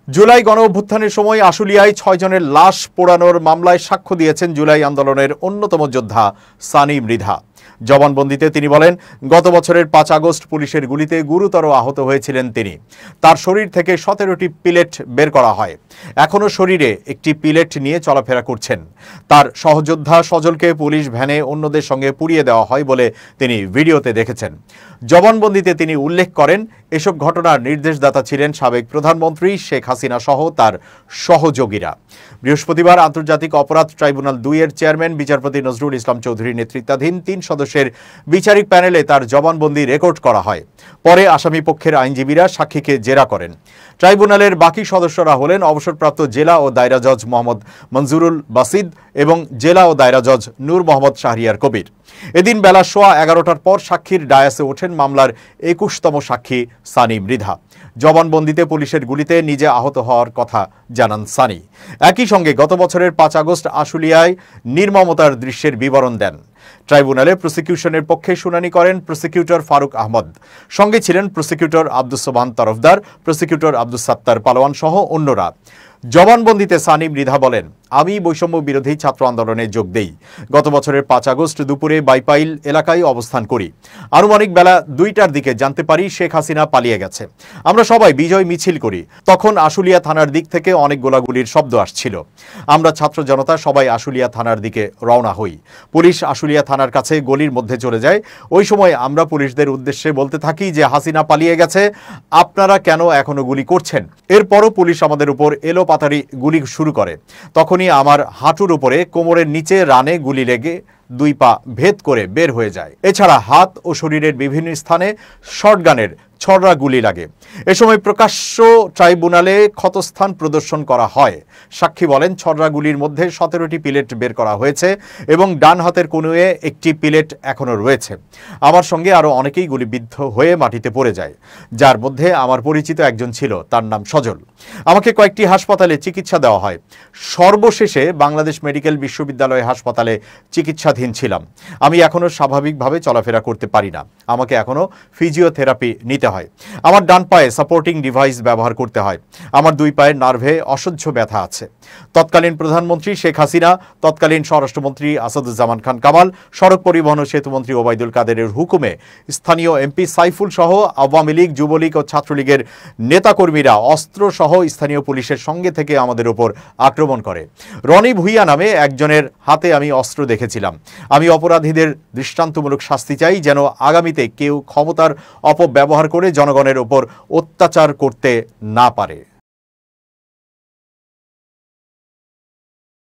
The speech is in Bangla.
জুলাই গণঅভ্যুত্থানের সময় আশুলিয়ায় ৬ জনের লাশ পোড়ানোর মামলায় সাক্ষ্য দিয়েছেন জুলাই আন্দোলনের অন্যতম যোদ্ধা সানি মৃধা। জবানবন্দিতে তিনি বলেন, গত বছরের ৫ আগস্ট পুলিশের গুলিতে গুরুতর আহত হয়েছিলেন তিনি। তার শরীর থেকে ১৭টি পিলেট বের করা হয়। এখনও শরীরে একটি পিলেট নিয়ে চলাফেরা করছেন। তার সহযোদ্ধা সজলকে পুলিশ ভ্যানে অন্যদের সঙ্গে পুড়িয়ে দেওয়া হয় বলে তিনি ভিডিওতে দেখেছেন। জবানবন্দিতে তিনি উল্লেখ করেন, এসব ঘটনার নির্দেশদাতা ছিলেন সাবেক প্রধানমন্ত্রী শেখ হাসিনা সহ তার সহযোগীরা। বৃহস্পতিবার আন্তর্জাতিক অপরাধ ট্রাইব্যুনাল ২ এর চেয়ারম্যান বিচারপতি নজরুল ইসলাম চৌধুরীর নেতৃত্বাধীন ৩ সদস্যের বিচারিক প্যানেলে তার জবানবন্দি রেকর্ড করা হয়। পরে আসামি পক্ষের আইনজীবীরা সাক্ষীকে জেরা করেন। ট্রাইব্যুনালের বাকি সদস্যরা হলেন অবসরপ্রাপ্ত জেলা ও দায়রা জজ মোহাম্মদ মনজুরুল বাসিদ এবং জেলা ও দায়রা জজ নূর মোহাম্মদ শাহরিয়ার কবির। এদিন বেলা 11:15টার পর সাক্ষীর ডায়াসে ওঠেন মামলার ২১তম সাক্ষী সানি মৃধা। জবানবন্দিতে পুলিশের গুলিতে নিজে আহত হওয়ার কথা জানান সানি। একই সঙ্গে গত বছরের ৫ আগস্ট আশুলিয়ায় নির্মমতার দৃশ্যের বিবরণ দেন। ট্রাইব্যুনালে প্রসিকিউশনের পক্ষে শুনানি করেন প্রসিকিউটর ফারুক আহমদ। সঙ্গে ছিলেন প্রসিকিউটর আব্দুস সোবহান তরফদার, প্রসিকিউটর আব্দুস সাত্তার পালোয়ান সহ অন্যরা। জবানবন্দিতে সানি মৃধা বলেন, আমি বৈষম্য বিরোধী ছাত্র আন্দোলনে যোগ দেই। গত বছরের ৫ আগস্ট দুপুরে বাইপাইল এলাকায় অবস্থান করি। আনুমানিক বেলা ২টার দিকে জানতে পারি শেখ হাসিনা পালিয়ে গেছে। আমরা সবাই বিজয় মিছিল করি। তখন আশুলিয়া থানার দিক থেকে অনেক গোলাগুলির শব্দ আসছিল। আমরা ছাত্র জনতা সবাই আশুলিয়া থানার দিকে রওনা হই। পুলিশ আশুলিয়া থানার কাছে গলির মধ্যে চলে যায়। ওই সময় আমরা পুলিশদের উদ্দেশ্যে বলতে থাকি যে হাসিনা পালিয়ে গেছে, আপনারা কেন এখনো গুলি করছেন? এরপরও পুলিশ আমাদের উপর এলোপাতাড়ি গুলি শুরু করে। তখনই আমার হাঁটুর উপরে কোমরের নিচে রানে গুলি লেগে ২ পা ভেদ করে বের হয়ে যায়। এছাড়া হাত ও শরীরের বিভিন্ন স্থানে শর্টগানের ছড়া গুলি লাগে। এ সময় প্রকাশ্য ট্রাইব্যুনালে ক্ষতস্থান প্রদর্শন করা হয়। সাক্ষী বলেন, ছড়া গুলির মধ্যে ১৭টি পিলেট বের করা হয়েছে এবং ডান হাতের কনুয়ে একটি পিলেট এখনও রয়েছে। আমার সঙ্গে আরও অনেকেই গুলিবিদ্ধ হয়ে মাটিতে পড়ে যায়, যার মধ্যে আমার পরিচিত একজন ছিল, তার নাম সজল। আমাকে কয়েকটি হাসপাতালে চিকিৎসা দেওয়া হয়। সর্বশেষে বাংলাদেশ মেডিকেল বিশ্ববিদ্যালয় হাসপাতালে চিকিৎসাধীন ছিলাম। আমি এখনও স্বাভাবিকভাবে চলাফেরা করতে পারি না। আমাকে এখনও ফিজিওথেরাপি নিতে হয়। আমার ডান পায়ে সাপোর্টিং ডিভাইস ব্যবহার করতে হয়। আমার ২ পায়ের নার্ভে অসহ্য ব্যথা আছে। তৎকালীন প্রধানমন্ত্রী শেখ হাসিনা, তৎকালীন স্বরাষ্ট্রমন্ত্রী আসাদুজ্জামান খান কামাল, সড়ক পরিবহন ও সেতুমন্ত্রী ওবায়দুল কাদেরের হুকুমে স্থানীয় এমপি সাইফুল সহ আওয়ামী লীগ, যুবলীগ ও ছাত্রলীগের নেতাকর্মীরা অস্ত্র সহ স্থানীয় পুলিশের সঙ্গে থেকে আমাদের উপর আক্রমণ করে। রনি ভুইয়া নামে একজনের হাতে আমি অস্ত্র দেখেছিলাম। আমি অপরাধীদের দৃষ্টান্তমূলক শাস্তি চাই, যেন আগামীতে কেউ ক্ষমতার অপব্যবহার করে জনগণের উপর অত্যাচার করতে না পারে।